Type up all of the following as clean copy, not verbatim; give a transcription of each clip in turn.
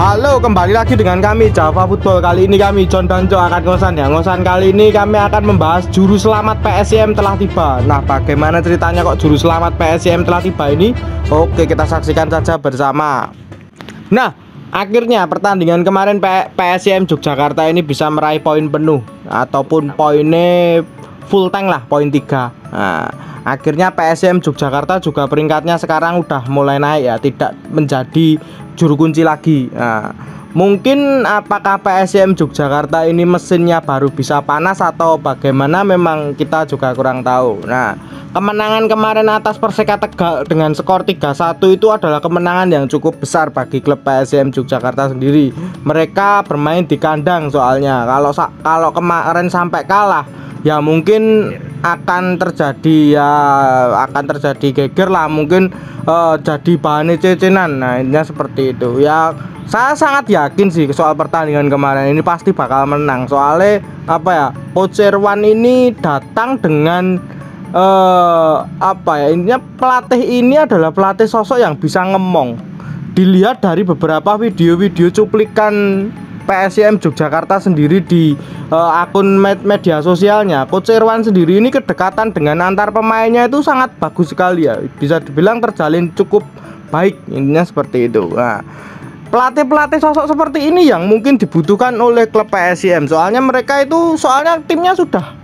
Halo, kembali lagi dengan kami Java Football. Kali ini kami John dan Jo akan ngosan ya. Ngosan kali ini kami akan membahas juru selamat PSIM telah tiba. Nah, bagaimana ceritanya kok juru selamat PSIM telah tiba ini? Oke, kita saksikan saja bersama. Nah, akhirnya pertandingan kemarin PSIM Yogyakarta ini bisa meraih poin penuh ataupun poinnya full tank lah, poin 3. Nah, akhirnya PSIM Yogyakarta juga peringkatnya sekarang udah mulai naik ya, tidak menjadi juru kunci lagi. Nah, mungkin apakah PSIM Yogyakarta ini mesinnya baru bisa panas atau bagaimana, memang kita juga kurang tahu. Nah, kemenangan kemarin atas Perseka Tegal dengan skor 3-1 itu adalah kemenangan yang cukup besar bagi klub PSIM Yogyakarta sendiri. Mereka bermain di kandang soalnya. Kalau kemarin sampai kalah, ya mungkin akan terjadi geger lah, mungkin jadi bahan cecenan. Nah, intinya seperti itu ya. Saya sangat yakin sih soal pertandingan kemarin ini pasti bakal menang. Soalnya Coach Irwan ini datang dengan intinya pelatih ini adalah pelatih sosok yang bisa ngemong. Dilihat dari beberapa video-video cuplikan PSIM Yogyakarta sendiri di akun media sosialnya, Coach Irwan sendiri ini kedekatan dengan antar pemainnya itu sangat bagus sekali ya. Bisa dibilang terjalin cukup baik, intinya seperti itu. Nah, pelatih sosok seperti ini yang mungkin dibutuhkan oleh klub PSIM. Soalnya timnya sudah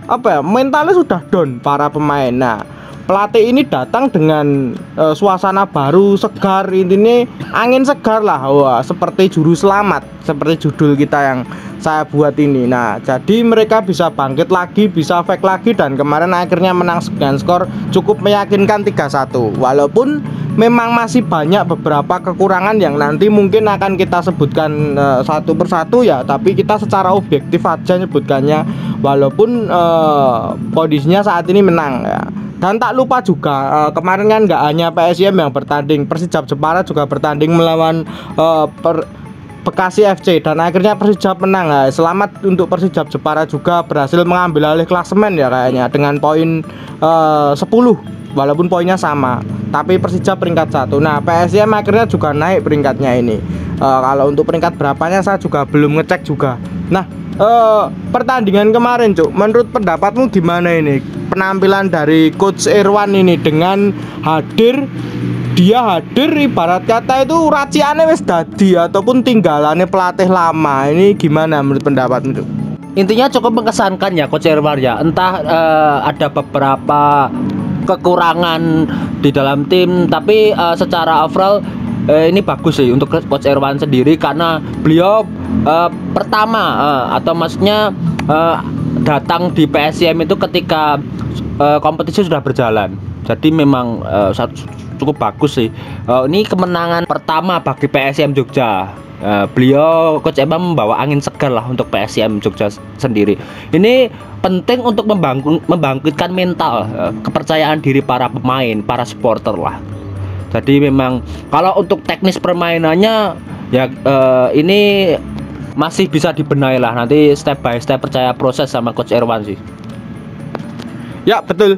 mentalnya sudah down para pemain. Nah, pelatih ini datang dengan suasana baru, segar, intinya angin segar lah. Wah, seperti juru selamat, seperti judul kita yang saya buat ini. Nah, jadi mereka bisa bangkit lagi, bisa fake lagi, dan kemarin akhirnya menang dengan skor cukup meyakinkan 3-1. Walaupun memang masih banyak beberapa kekurangan yang nanti mungkin akan kita sebutkan satu persatu ya, tapi kita secara objektif aja nyebutkannya. Walaupun kondisinya saat ini menang ya. Dan tak lupa juga kemarin kan nggak hanya PSIM yang bertanding, Persijap Jepara juga bertanding melawan Bekasi FC, dan akhirnya Persijap menang. Nah, selamat untuk Persijap Jepara juga berhasil mengambil alih klasemen ya kayaknya dengan poin 10, walaupun poinnya sama, tapi Persijap peringkat 1. Nah, PSIM akhirnya juga naik peringkatnya ini. Kalau untuk peringkat berapanya saya juga belum ngecek juga. Nah, pertandingan kemarin Cuk, menurut pendapatmu gimana ini penampilan dari Coach Irwan ini dengan hadir ibarat kata itu raciane wis dadi ataupun tinggalannya pelatih lama. Ini gimana menurut pendapatmu Cuk? Intinya cukup mengesankan ya Coach Irwan ya. Entah ada beberapa kekurangan di dalam tim, tapi secara overall ini bagus sih untuk Coach Irwan sendiri, karena beliau pertama atau maksudnya datang di PSIM itu ketika kompetisi sudah berjalan. Jadi memang cukup bagus sih. Ini kemenangan pertama bagi PSIM Jogja. Beliau Coach Irwan membawa angin segar lah untuk PSIM Jogja sendiri. Ini penting untuk membangkitkan mental, kepercayaan diri para pemain, para supporter lah. Jadi memang kalau untuk teknis permainannya ya ini masih bisa dibenahi lah, nanti step by step, percaya proses sama Coach Irwan sih. Ya betul.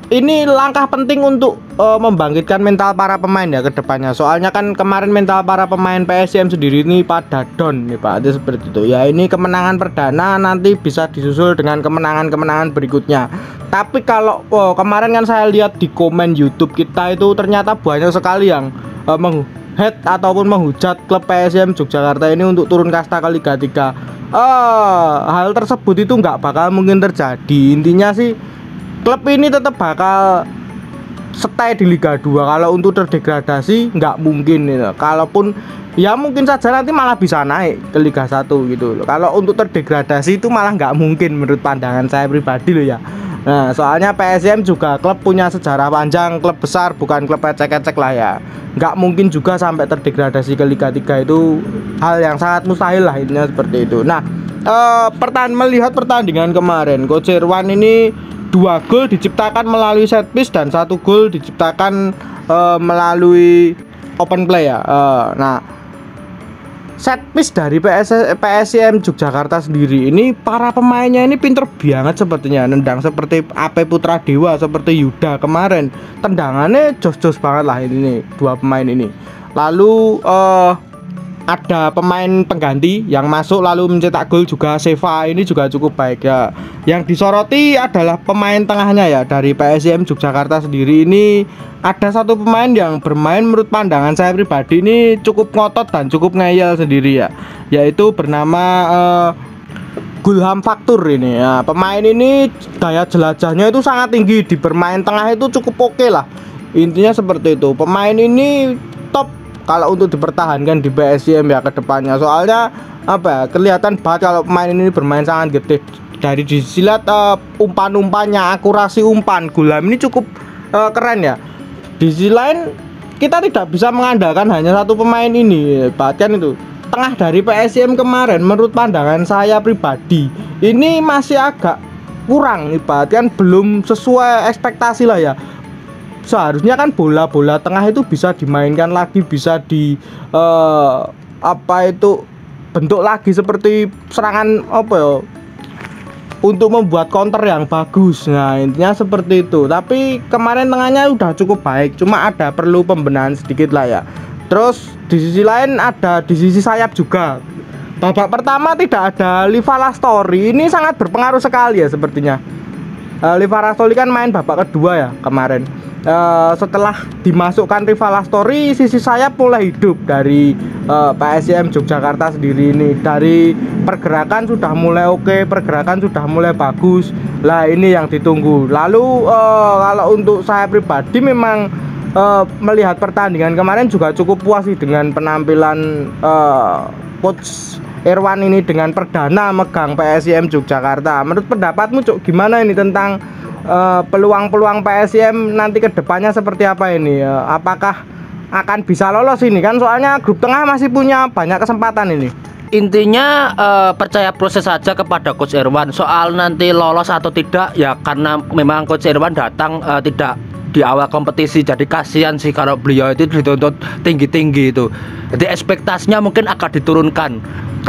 Ini langkah penting untuk membangkitkan mental para pemain ya ke depannya. Soalnya kan kemarin mental para pemain PSIM sendiri ini pada down nih Pak, itu seperti itu. Ya, ini kemenangan perdana, nanti bisa disusul dengan kemenangan-kemenangan berikutnya. Tapi kalau kemarin kan saya lihat di komen YouTube kita itu ternyata banyak sekali yang menghead ataupun menghujat klub PSIM Yogyakarta ini untuk turun kasta ke Liga 3. Hal tersebut itu nggak bakal mungkin terjadi. Intinya sih klub ini tetap bakal stay di Liga 2. Kalau untuk terdegradasi nggak mungkin gitu. Kalaupun ya mungkin saja nanti malah bisa naik ke Liga 1 gitu loh. Kalau untuk terdegradasi itu malah nggak mungkin menurut pandangan saya pribadi loh ya. Nah, soalnya PSIM juga klub punya sejarah panjang, klub besar, bukan klub ecek-ecek lah ya. Nggak mungkin juga sampai terdegradasi ke Liga 3, itu hal yang sangat mustahil lah, intinya seperti itu. Nah, melihat pertandingan kemarin, Coach Irwan ini 2 gol diciptakan melalui set piece dan 1 gol diciptakan melalui open play ya. Nah, set piece dari PSIM Yogyakarta sendiri ini para pemainnya ini pinter banget sepertinya nendang, seperti AP Putra Dewa, seperti Yuda kemarin, tendangannya jos-jos banget lah ini 2 pemain ini. Lalu ada pemain pengganti yang masuk lalu mencetak gol juga. Seva ini juga cukup baik ya. Yang disoroti adalah pemain tengahnya ya, dari PSIM Yogyakarta sendiri ini ada satu pemain yang bermain menurut pandangan saya pribadi ini cukup ngotot dan cukup ngeyel sendiri ya, yaitu bernama Gulham Faktur ini ya. Pemain ini daya jelajahnya itu sangat tinggi, di bermain tengah itu cukup oke lah, intinya seperti itu. Pemain ini top kalau untuk dipertahankan di PSIM ya ke depannya. Soalnya apa ya, kelihatan banget kalau pemain ini bermain sangat gede. Dari disilat umpan-umpannya, akurasi umpan Gulham ini cukup keren ya. Di sisi lain kita tidak bisa mengandalkan hanya satu pemain ini. Bahkan itu tengah dari PSIM kemarin menurut pandangan saya pribadi ini masih agak kurang, bahkan belum sesuai ekspektasi lah ya. Seharusnya kan bola-bola tengah itu bisa dimainkan lagi, bisa di bentuk lagi seperti serangan untuk membuat counter yang bagus. Nah intinya seperti itu. Tapi kemarin tengahnya udah cukup baik, cuma ada perlu pembenahan sedikit lah ya. Terus di sisi lain ada di sisi sayap juga. Babak pertama tidak ada Livalastori, ini sangat berpengaruh sekali ya sepertinya. Livalastori kan main babak kedua ya kemarin. Setelah dimasukkan Livalastori, sisi sayap mulai hidup dari PSIM Yogyakarta sendiri ini. Dari pergerakan sudah mulai oke, pergerakan sudah mulai bagus. Lah ini yang ditunggu. Lalu kalau untuk saya pribadi memang melihat pertandingan kemarin juga cukup puas sih dengan penampilan Coach Irwan ini dengan perdana megang PSIM Yogyakarta. Menurut pendapatmu Cuk, gimana ini tentang peluang-peluang PSIM nanti ke depannya seperti apa ini? Apakah akan bisa lolos ini kan, soalnya grup tengah masih punya banyak kesempatan ini. Intinya percaya proses saja kepada Coach Irwan. Soal nanti lolos atau tidak ya karena memang Coach Irwan datang tidak di awal kompetisi, jadi kasihan sih kalau beliau itu dituntut tinggi-tinggi itu. Jadi ekspektasinya mungkin akan diturunkan.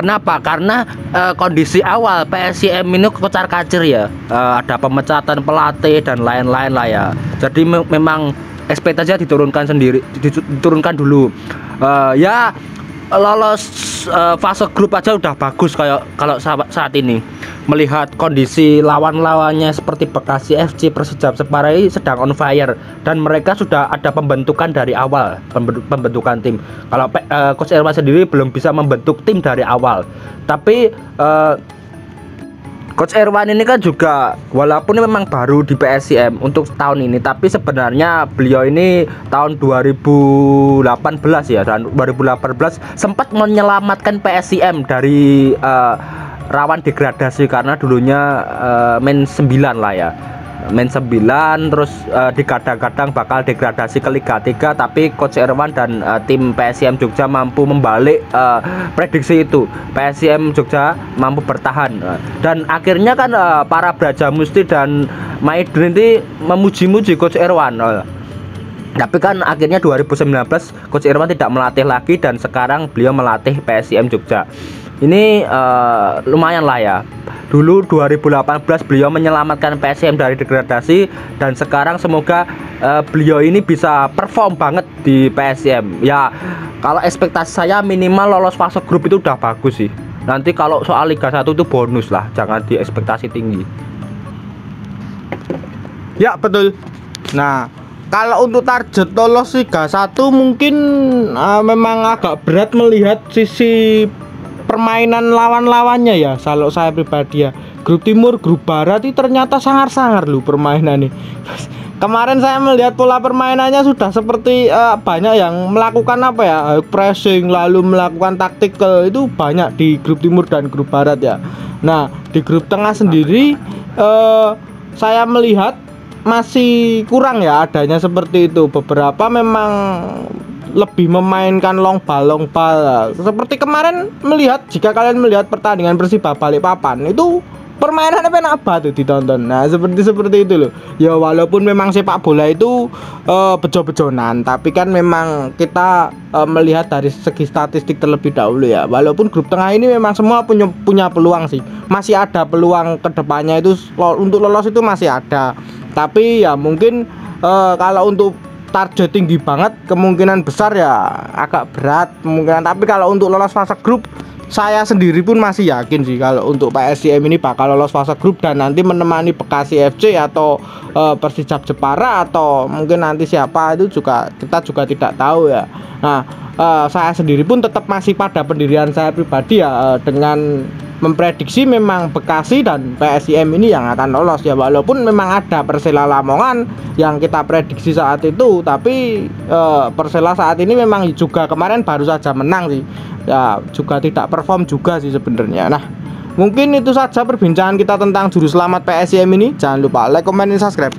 Kenapa? Karena kondisi awal PSIM ini kocar-kacir ya, ada pemecatan pelatih dan lain-lain lah ya. Jadi memang ekspektasinya diturunkan sendiri, diturunkan dulu. Ya lolos fase grup aja udah bagus kayak kalau saat ini. Melihat kondisi lawan-lawannya seperti Bekasi FC, Persijap Jepara ini sedang on fire dan mereka sudah ada pembentukan dari awal, pembentukan tim. Kalau Coach Irwan sendiri belum bisa membentuk tim dari awal. Tapi Coach Irwan ini kan juga walaupun memang baru di PSIM untuk tahun ini, tapi sebenarnya beliau ini tahun 2018 ya, dan 2018 sempat menyelamatkan PSIM dari rawan degradasi karena dulunya main 9 lah ya. Main 9 terus digadang-gadang bakal degradasi ke Liga 3, tapi Coach Irwan dan tim PSIM Jogja mampu membalik prediksi itu. PSIM Jogja mampu bertahan dan akhirnya kan para Brajamusti dan Maidrin ini memuji-muji Coach Irwan. Tapi kan akhirnya 2019 Coach Irwan tidak melatih lagi dan sekarang beliau melatih PSIM Jogja. Ini lumayan lah ya. Dulu 2018 beliau menyelamatkan PSIM dari degradasi dan sekarang semoga beliau ini bisa perform banget di PSIM. Ya kalau ekspektasi saya minimal lolos fase grup itu udah bagus sih. Nanti kalau soal Liga 1 itu bonus lah, jangan di ekspektasi tinggi. Ya betul. Nah kalau untuk target lolos Liga 1 mungkin memang agak berat melihat sisi permainan lawan-lawannya ya. Kalau saya pribadi ya, grup timur, grup barat itu ternyata sangar-sangar loh permainan nih. Kemarin saya melihat pola permainannya sudah seperti banyak yang melakukan pressing lalu melakukan taktikal, itu banyak di grup timur dan grup barat ya. Nah di grup tengah sendiri saya melihat masih kurang ya adanya seperti itu. Beberapa memang lebih memainkan long ball. Seperti kemarin jika kalian melihat pertandingan Persiba Balikpapan itu permainannya enak banget tuh ditonton. Nah seperti itu loh ya. Walaupun memang sepak bola itu bejo-bejonan, tapi kan memang kita melihat dari segi statistik terlebih dahulu ya. Walaupun grup tengah ini memang semua punya peluang sih, masih ada peluang kedepannya itu untuk lolos itu masih ada. Tapi ya mungkin kalau untuk target tinggi banget, kemungkinan besar ya agak berat kemungkinan. Tapi kalau untuk lolos fase grup, saya sendiri pun masih yakin sih kalau untuk PSIM ini bakal lolos fase grup dan nanti menemani Bekasi FC atau Persijap Jepara atau mungkin nanti siapa itu juga kita juga tidak tahu ya. Nah, saya sendiri pun tetap masih pada pendirian saya pribadi ya, dengan memprediksi memang Bekasi dan PSIM ini yang akan lolos ya, walaupun memang ada Persela Lamongan yang kita prediksi saat itu, tapi Persela saat ini memang juga kemarin baru saja menang sih ya, juga tidak perform juga sih sebenarnya. Nah, mungkin itu saja perbincangan kita tentang juru selamat PSIM ini. Jangan lupa like, comment, dan subscribe.